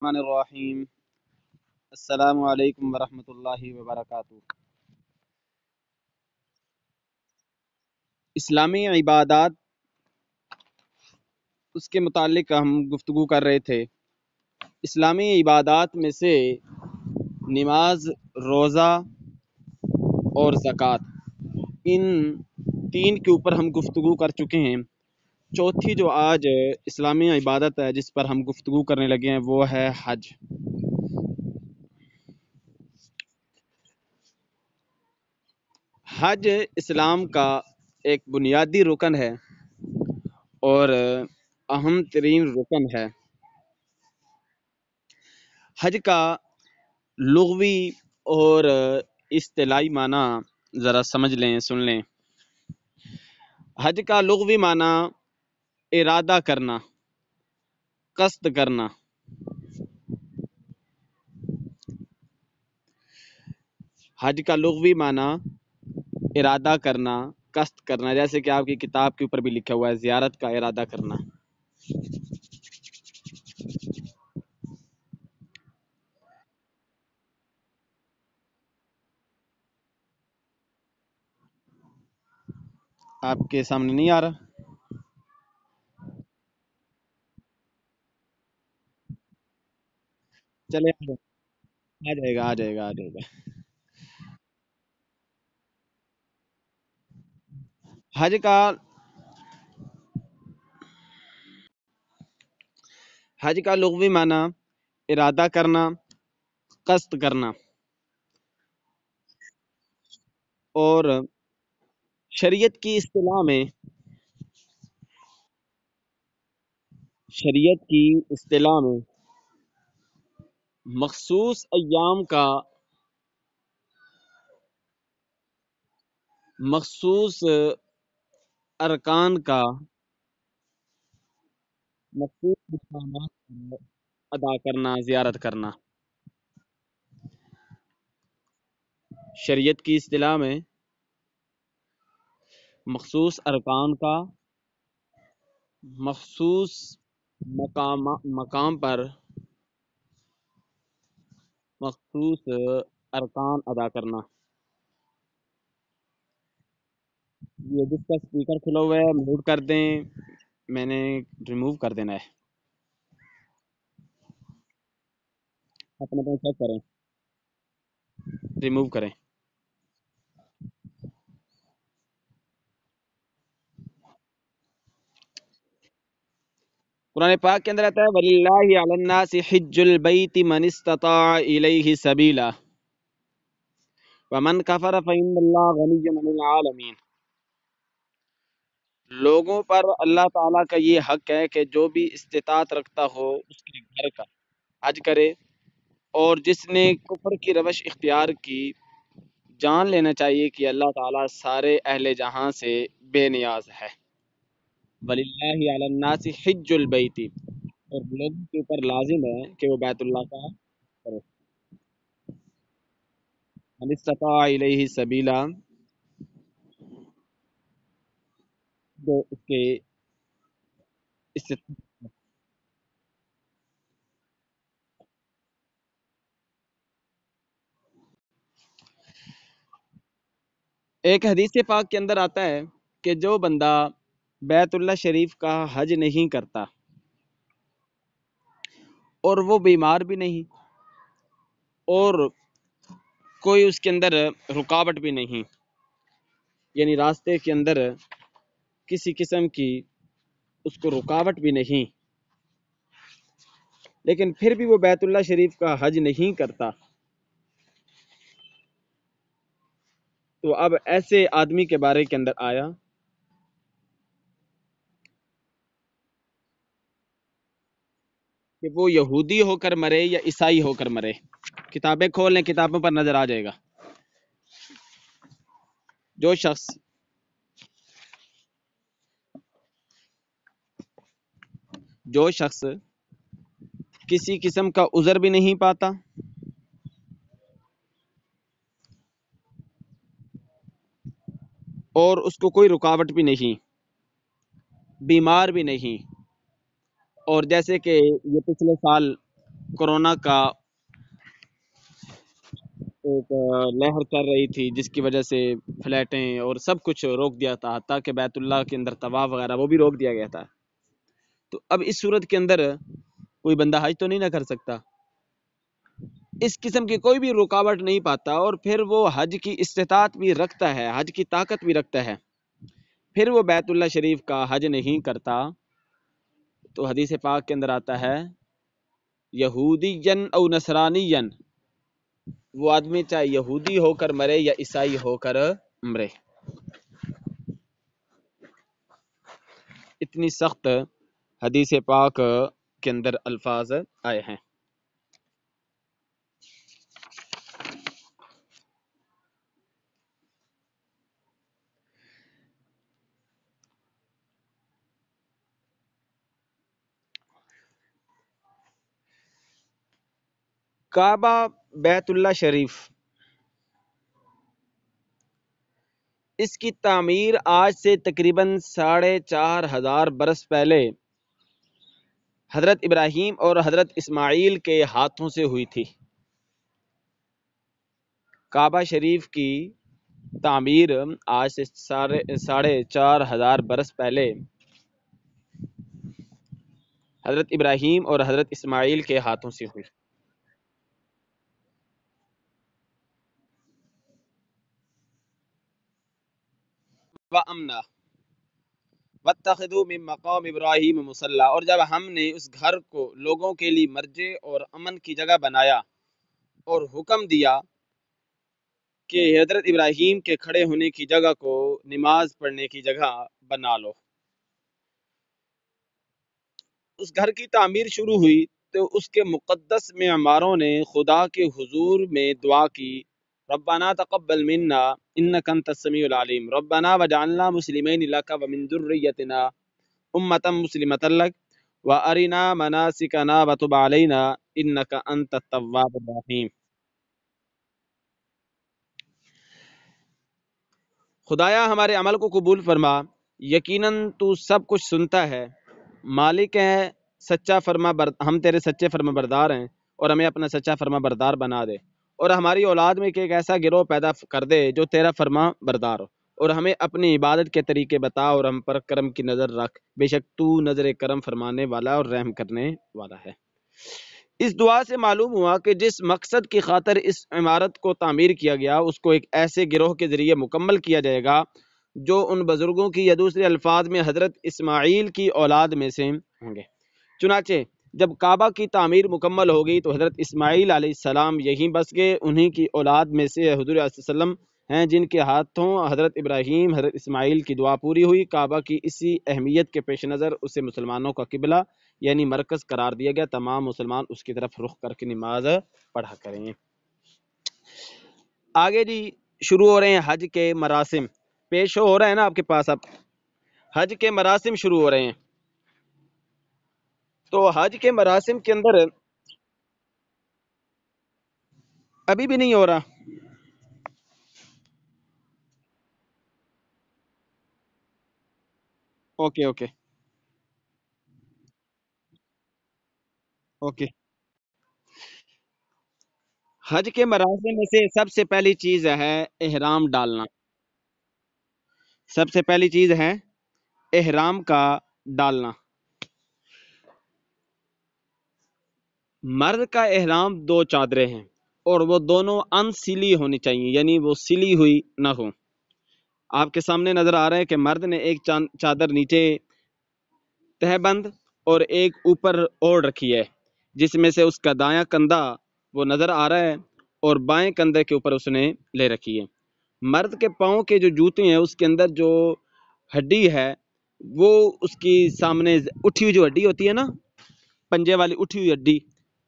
الرحمن الرحیم السلام علیکم ورحمۃ اللہ وبرکاتہ۔ اسلامی عبادات، اس کے متعلق ہم گفتگو کر رہے تھے۔ اسلامی عبادات میں سے نماز، روزہ اور زکوٰۃ، ان تین کے اوپر ہم گفتگو کر چکے ہیں۔ چوتھی جو آج اسلامی عبادت ہے جس پر ہم گفتگو کرنے لگے ہیں وہ ہے حج۔ حج اسلام کا ایک بنیادی رکن ہے اور اہم ترین رکن ہے۔ حج کا لغوی اور اصطلاحی معنی ذرا سمجھ لیں، سن لیں۔ حج کا لغوی معنی ارادہ کرنا، قصد کرنا۔ حج کا لغوی معنی ارادہ کرنا، قصد کرنا، جیسے کہ آپ کی کتاب کے اوپر بھی لکھا ہوا ہے، زیارت کا ارادہ کرنا۔ آپ کے سامنے نہیں آ رہا؟ چلے آ جائے گا، آ جائے گا، آ جائے گا۔ حج کا لغوی معنی ارادہ کرنا، قصد کرنا، اور شریعت کی اصطلاح میں مخصوص ایام کا، مخصوص ارکان کا، مخصوص مقامات کو ادا کرنا، زیارت کرنا۔ شریعت کی اصطلاح میں مخصوص ارکان کا، مخصوص مقام پر مخصوص ارکان ادا کرنا۔ یہ جس کا اسپیکر کھلا ہوا ہے میوٹ کر دیں، میں نے ریموو کر دینا ہے، اپنے چیک کریں، ریموو کریں۔ قرآن پاک کے اندر آتا ہے وَلِلَّهِ عَلَى النَّاسِ حِجُّ الْبَيْتِ مَنِ اسْتَطَاعَ إِلَيْهِ سَبِيلًا وَمَنْ كَفَرَ فَإِنَّ اللَّهَ غَنِيٌّ عَنِ الْعَالَمِينَ۔ لوگوں پر اللہ تعالیٰ کا یہ حق ہے کہ جو بھی استطاعت رکھتا ہو اس کے گھر کا حج کرے، اور جس نے کفر کی روش اختیار کی جان لینا چاہیے کہ اللہ تعالیٰ سارے اہل جہاں سے بے نیاز ہے۔ وَلِلَّهِ عَلَى النَّاسِ حِجُّ الْبَيْتِ، اور لوگوں کے اوپر لازم ہے کہ وہ بیت اللہ کا کرے۔ مَنِ اسْتَطَاعَ إِلَيْهِ سَبِيلًا، جو اس کے ایک حدیث پاک کے اندر آتا ہے کہ جو بندہ بیت اللہ شریف کا حج نہیں کرتا اور وہ بیمار بھی نہیں اور کوئی اس کے اندر رکاوٹ بھی نہیں، یعنی راستے کے اندر کسی قسم کی اس کو رکاوٹ بھی نہیں، لیکن پھر بھی وہ بیت اللہ شریف کا حج نہیں کرتا، تو اب ایسے آدمی کے بارے کے اندر آیا کہ وہ یہودی ہو کر مرے یا عیسائی ہو کر مرے۔ کتابیں کھول لیں، کتابوں پر نظر آ جائے گا۔ جو شخص کسی قسم کا عذر بھی نہیں پاتا اور اس کو کوئی رکاوٹ بھی نہیں، بیمار بھی نہیں، اور جیسے کہ یہ پچھلے سال کورونا کا ایک لہر چل رہی تھی جس کی وجہ سے فلیٹیں اور سب کچھ روک دیا تھا، حتیٰ کہ بیت اللہ کے اندر طواف وغیرہ وہ بھی روک دیا گیا تھا. تو اب اس صورت کے اندر کوئی بندہ حج تو نہیں نہ کر سکتا، اس قسم کی کوئی بھی رکاوٹ نہیں پاتا، اور پھر وہ حج کی استطاعت بھی رکھتا ہے، حج کی طاقت بھی رکھتا ہے، پھر وہ بیت اللہ شریف کا حج نہیں کرتا. تو حدیث پاک کے اندر آتا ہے یہودی او نصرانی، وہ آدمی چاہے یہودی ہو کر مرے یا عیسائی ہو کر مرے. اتنی سخت حدیث پاک کے اندر الفاظ آئے ہیں. کعبہ بیت اللہ شریف، اس کی تعمیر آج سے تقریباً 4,500 برس پہلے حضرت ابراہیم اور حضرت اسماعیل کے ہاتھوں سے ہوئی تھی. کعبہ شریف کی تعمیر آج سے 4,500 برس پہلے حضرت ابراہیم اور حضرت اسماعیل کے ہاتھوں سے ہوئی. وَأَمْنَا وَاتَّخِذُوا مِن مَّقَامِ إِبْرَاهِيمَ مُصَلًّى، اور جب ہم نے اس گھر کو لوگوں کے لیے مرجع اور امن کی جگہ بنایا اور حکم دیا کہ حضرت ابراہیم کے کھڑے ہونے کی جگہ کو نماز پڑھنے کی جگہ بنا لو. اس گھر کی تعمیر شروع ہوئی تو اس کے مقدس معماروں نے خدا کے حضور میں دعا کی، ربنا تقبل منا انک انت السمیع العلیم، ربنا وجعلنا مسلمین لک ومن ذریتنا امة مسلمة لک وارنا مناسکنا وتب علینا انک انت التواب الرحیم. خدایا ہمارے عمل کو قبول فرما، یقیناً تو سب کچھ سنتا ہے، مالک ہے سچا ہم تیرے سچے فرما بردار ہیں، اور ہمیں اپنا سچا فرما بردار بنا دے، اور ہماری اولاد میں ایک ایسا گروہ پیدا کر دے جو تیرا فرما بردار ہو، اور ہمیں اپنی عبادت کے طریقے بتا اور ہم پر کرم کی نظر رکھ، بے شک تو نظر کرم فرمانے والا اور رحم کرنے والا ہے. اس دعا سے معلوم ہوا کہ جس مقصد کی خاطر اس عمارت کو تعمیر کیا گیا اس کو ایک ایسے گروہ کے ذریعے مکمل کیا جائے گا جو ان بزرگوں کی یا دوسرے الفاظ میں حضرت اسماعیل کی اولاد میں سے ہوں گے. چنانچہ جب کعبہ کی تعمیر مکمل ہو گئی تو حضرت اسماعیل علیہ السلام یہیں بس گئے، انہی کی اولاد میں سے حضور علیہ وسلم ہیں جن کے ہاتھوں حضرت ابراہیم حضرت اسماعیل کی دعا پوری ہوئی. کعبہ کی اسی اہمیت کے پیش نظر اسے مسلمانوں کا قبلہ یعنی مرکز قرار دیا گیا، تمام مسلمان اس کی طرف رخ کر کے نماز پڑھا کریں. آگے جی شروع ہو رہے ہیں حج کے مراسم، پیش ہو رہے ہیں نا آپ کے پاس، اب حج کے مراسم شروع ہو رہے ہیں. تو حج کے مراسم کے اندر ابھی بھی نہیں ہو رہا. Okay okay okay. حج کے مراسم میں سے سب سے پہلی چیز ہے احرام ڈالنا. سب سے پہلی چیز ہے احرام کا ڈالنا. مرد کا احرام 2 چادریں ہیں اور وہ دونوں ان سلی ہونی چاہیے، یعنی وہ سلی ہوئی نہ ہو. آپ کے سامنے نظر آ رہا ہے کہ مرد نے ایک چادر نیچے تہ بند اور ایک اوپر اوڑھ رکھی ہے، جس میں سے اس کا دایاں کندھا وہ نظر آ رہا ہے اور بائیں کندھے کے اوپر اس نے لے رکھی ہے. مرد کے پاؤں کے جو جوتے ہیں اس کے اندر جو ہڈی ہے وہ اس کی سامنے اٹھی ہوئی جو ہڈی ہوتی ہے نا، پنجے والی اٹھی ہوئی ہڈی،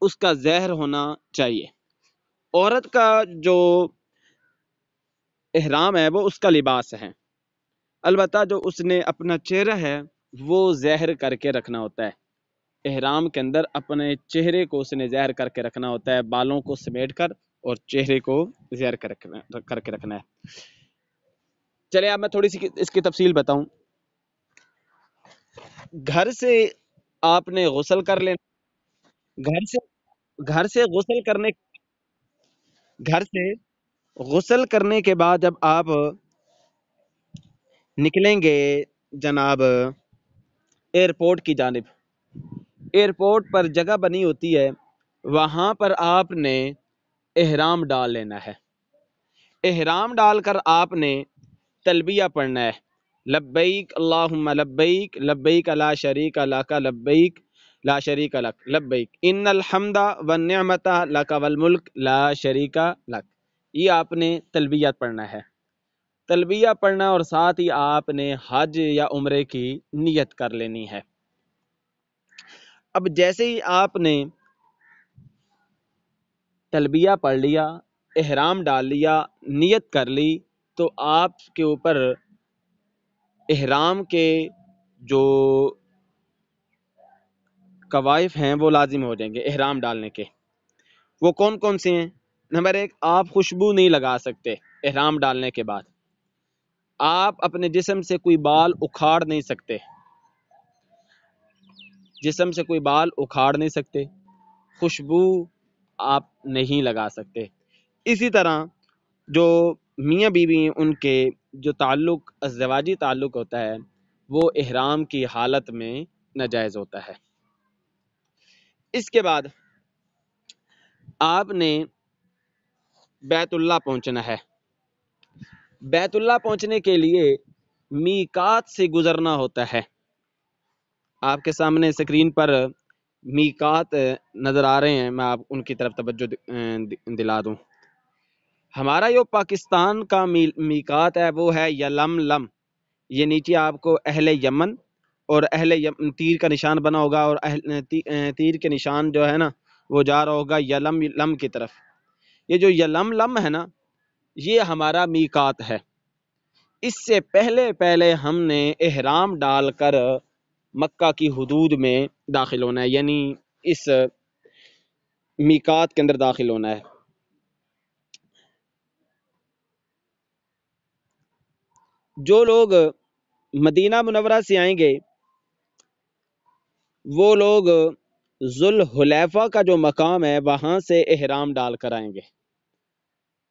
اس کا زہر ہونا چاہیے. عورت کا جو احرام ہے وہ اس کا لباس ہے، البتہ جو اس نے اپنا چہرہ ہے وہ زہر کر کے رکھنا ہوتا ہے. احرام کے اندر اپنے چہرے کو اس نے زہر کر کے رکھنا ہوتا ہے، بالوں کو سمیٹ کر اور چہرے کو زہر کر کے رکھنا ہے. چلے اب میں تھوڑی سی اس کی تفصیل بتاؤں. گھر سے آپ نے غسل کر لینا. گھر سے گھر سے غسل کرنے گھر سے غسل کرنے کے بعد جب آپ نکلیں گے جناب ایئرپورٹ کی جانب، ایئرپورٹ پر جگہ بنی ہوتی ہے، وہاں پر آپ نے احرام ڈال لینا ہے۔ احرام ڈال کر آپ نے تلبیہ پڑھنا ہے، لبیک اللہم لبیک لبیک لا شریک لک لبیک لا شریک لک لبیک ان الحمد والنعمت لک والملک لا شریک لک۔ یہ آپ نے تلبیہ پڑھنا ہے، تلبیہ پڑھنا، اور ساتھ ہی آپ نے حج یا عمرے کی نیت کر لینی ہے۔ اب جیسے ہی آپ نے تلبیہ پڑھ لیا، احرام ڈال لیا، نیت کر لی، تو آپ کے اوپر احرام کے جو قوائف ہیں وہ لازم ہو جائیں گے احرام ڈالنے کے۔ وہ کون کون سے ہیں؟ نمبر 1، آپ خوشبو نہیں لگا سکتے احرام ڈالنے کے بعد، آپ اپنے جسم سے کوئی بال اکھاڑ نہیں سکتے، جسم سے کوئی بال اکھاڑ نہیں سکتے، خوشبو آپ نہیں لگا سکتے۔ اسی طرح جو میاں بیوی ہیں ان کے جو تعلق ازدواجی تعلق ہوتا ہے وہ احرام کی حالت میں ناجائز ہوتا ہے۔ اس کے بعد آپ نے بیت اللہ پہنچنا ہے۔ بیت اللہ پہنچنے کے لیے میقات سے گزرنا ہوتا ہے۔ آپ کے سامنے اسکرین پر میقات نظر آ رہے ہیں، میں آپ ان کی طرف توجہ دلا دوں۔ ہمارا جو پاکستان کا میقات ہے وہ ہے یلملم، یہ نیچے آپ کو اہل یمن اور تیر کا نشان بنا ہوگا، اور تیر کے نشان جو ہے نا وہ جا رہا ہوگا یلملم کی طرف۔ یہ جو یلملم ہے نا یہ ہمارا میقات ہے۔ اس سے پہلے ہم نے احرام ڈال کر مکہ کی حدود میں داخل ہونا ہے، یعنی اس میقات کے اندر داخل ہونا ہے۔ جو لوگ مدینہ منورہ سے آئیں گے وہ لوگ ذوالحلیفہ کا جو مقام ہے وہاں سے احرام ڈال کر آئیں گے۔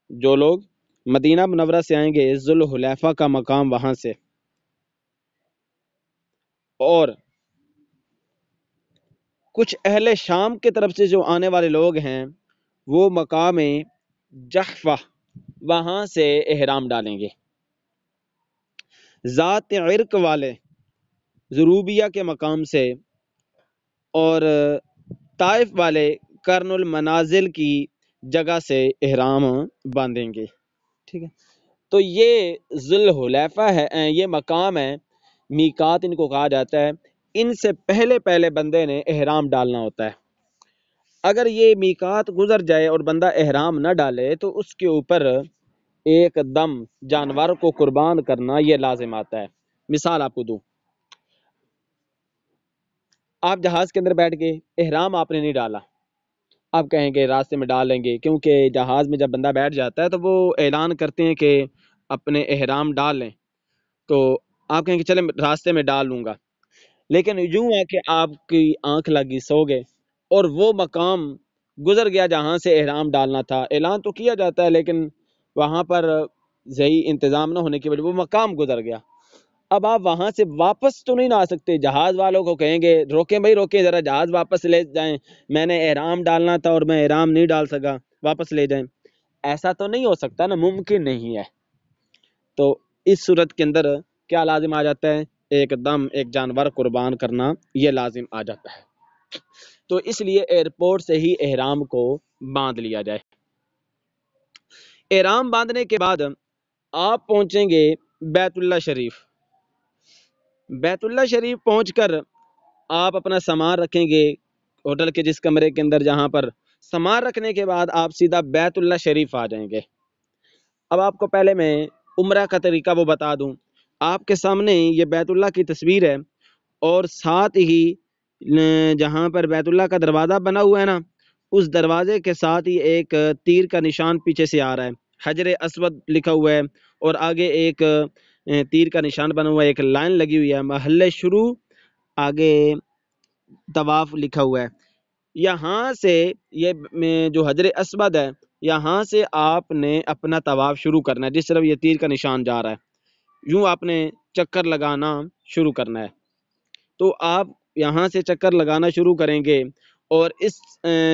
جو لوگ مدینہ منورہ سے آئیں گے ذوالحلیفہ کا مقام وہاں سے، اور کچھ اہل شام کی طرف سے جو آنے والے لوگ ہیں وہ مقام جحفہ وہاں سے احرام ڈالیں گے۔ ذات عرق والے ضروبیہ کے مقام سے، اور طائف والے کرن المنازل کی جگہ سے احرام باندھیں گے۔ ٹھیک ہے، تو یہ ذوالحلیفہ ہے، یہ مقام ہے، میقات ان کو کہا جاتا ہے۔ ان سے پہلے بندے نے احرام ڈالنا ہوتا ہے۔ اگر یہ میقات گزر جائے اور بندہ احرام نہ ڈالے تو اس کے اوپر ایک دم جانور کو قربان کرنا یہ لازم آتا ہے۔ مثال آپ کو دوں، آپ جہاز کے اندر بیٹھ گئے، احرام آپ نے نہیں ڈالا، آپ کہیں گے راستے میں ڈال لیں گے، کیونکہ جہاز میں جب بندہ بیٹھ جاتا ہے تو وہ اعلان کرتے ہیں کہ اپنے احرام ڈال لیں، تو آپ کہیں گے چلیں راستے میں ڈال لوں گا، لیکن یوں ہے کہ آپ کی آنکھ لگی، سو گئے، اور وہ مقام گزر گیا جہاں سے احرام ڈالنا تھا۔ اعلان تو کیا جاتا ہے لیکن وہاں پر صحیح انتظام نہ ہونے کی وجہ وہ مقام گزر گیا۔ اب آپ وہاں سے واپس تو نہیں نہ آ سکتے، جہاز والوں کو کہیں گے روکیں بھائی روکیں، ذرا جہاز واپس لے جائیں، میں نے احرام ڈالنا تھا اور میں احرام نہیں ڈال سکا، واپس لے جائیں۔ ایسا تو نہیں ہو سکتا نا، ممکن نہیں ہے۔ تو اس صورت کے اندر کیا لازم آ جاتا ہے؟ ایک دم ایک جانور قربان کرنا یہ لازم آ جاتا ہے۔ تو اس لیے ایئرپورٹ سے ہی احرام کو باندھ لیا جائے۔ احرام باندھنے کے بعد آپ پہنچیں گے بیت اللہ شریف۔ بیت اللہ شریف پہنچ کر آپ اپنا سامان رکھیں گے ہوٹل کے جس کمرے کے اندر، جہاں پر سامان رکھنے کے بعد آپ سیدھا بیت اللہ شریف آ جائیں گے۔ اب آپ کو پہلے میں عمرہ کا طریقہ وہ بتا دوں۔ آپ کے سامنے یہ بیت اللہ کی تصویر ہے، اور ساتھ ہی جہاں پر بیت اللہ کا دروازہ بنا ہوا ہے نا، اس دروازے کے ساتھ ہی ایک تیر کا نشان پیچھے سے آ رہا ہے، حجر اسود لکھا ہوا ہے، اور آگے ایک تیر کا نشان بنا ہوا ہے، ایک لائن لگی ہوئی ہے، محل شروع، آگے طواف لکھا ہوا ہے۔ یہاں سے یہ جو حجر اسود ہے، یہاں سے آپ نے اپنا طواف شروع کرنا ہے، جس طرف یہ تیر کا نشان جا رہا ہے یوں آپ نے چکر لگانا شروع کرنا ہے۔ تو آپ یہاں سے چکر لگانا شروع کریں گے اور اس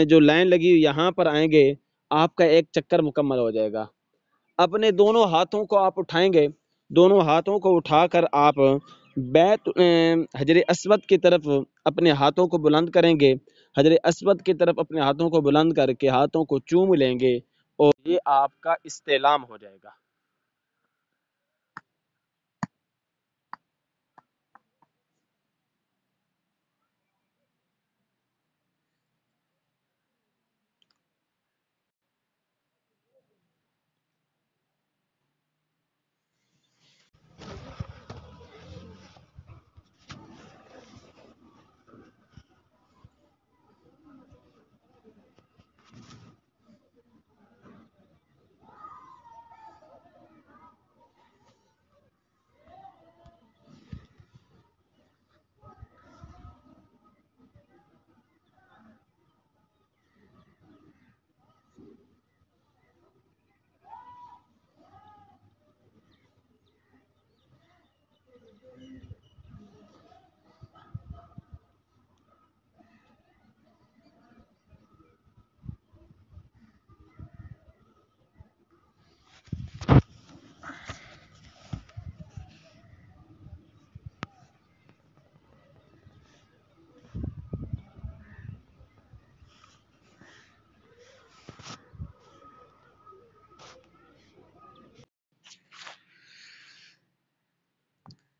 جو لائن لگی ہوئی یہاں پر آئیں گے، آپ کا ایک چکر مکمل ہو جائے گا۔ اپنے دونوں ہاتھوں کو آپ اٹھائیں گے، دونوں ہاتھوں کو اٹھا کر آپ حجر اسود کی طرف اپنے ہاتھوں کو بلند کریں گے، حجر اسود کی طرف اپنے ہاتھوں کو بلند کر کے ہاتھوں کو چوم لیں گے اور یہ آپ کا استعلام ہو جائے گا۔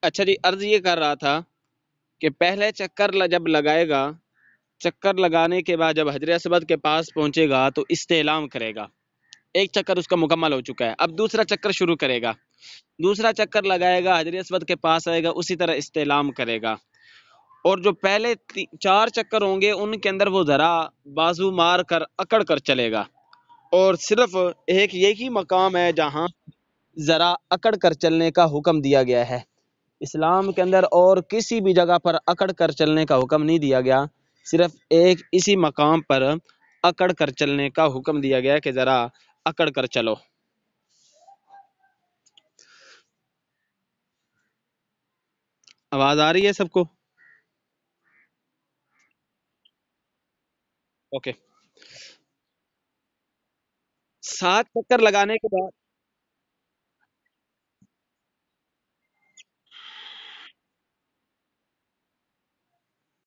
اچھا جی، عرض یہ کر رہا تھا کہ پہلے چکر جب لگائے گا، چکر لگانے کے بعد جب حجر اسود کے پاس پہنچے گا تو استعلام کرے گا، ایک چکر اس کا مکمل ہو چکا ہے، اب دوسرا چکر شروع کرے گا، دوسرا چکر لگائے گا، حجر اسود کے پاس آئے گا، اسی طرح استعلام کرے گا، اور جو پہلے چار چکر ہوں گے ان کے اندر وہ ذرا بازو مار کر اکڑ کر چلے گا، اور صرف ایک یہی مقام ہے جہاں ذرا اکڑ کر چلنے کا حکم دیا گیا ہے۔ اسلام کے اندر اور کسی بھی جگہ پر اکڑ کر چلنے کا حکم نہیں دیا گیا، صرف ایک اسی مقام پر اکڑ کر چلنے کا حکم دیا گیا کہ ذرا اکڑ کر چلو۔ آواز آ رہی ہے سب کو؟ اوکے۔ 7 چکر لگانے کے بعد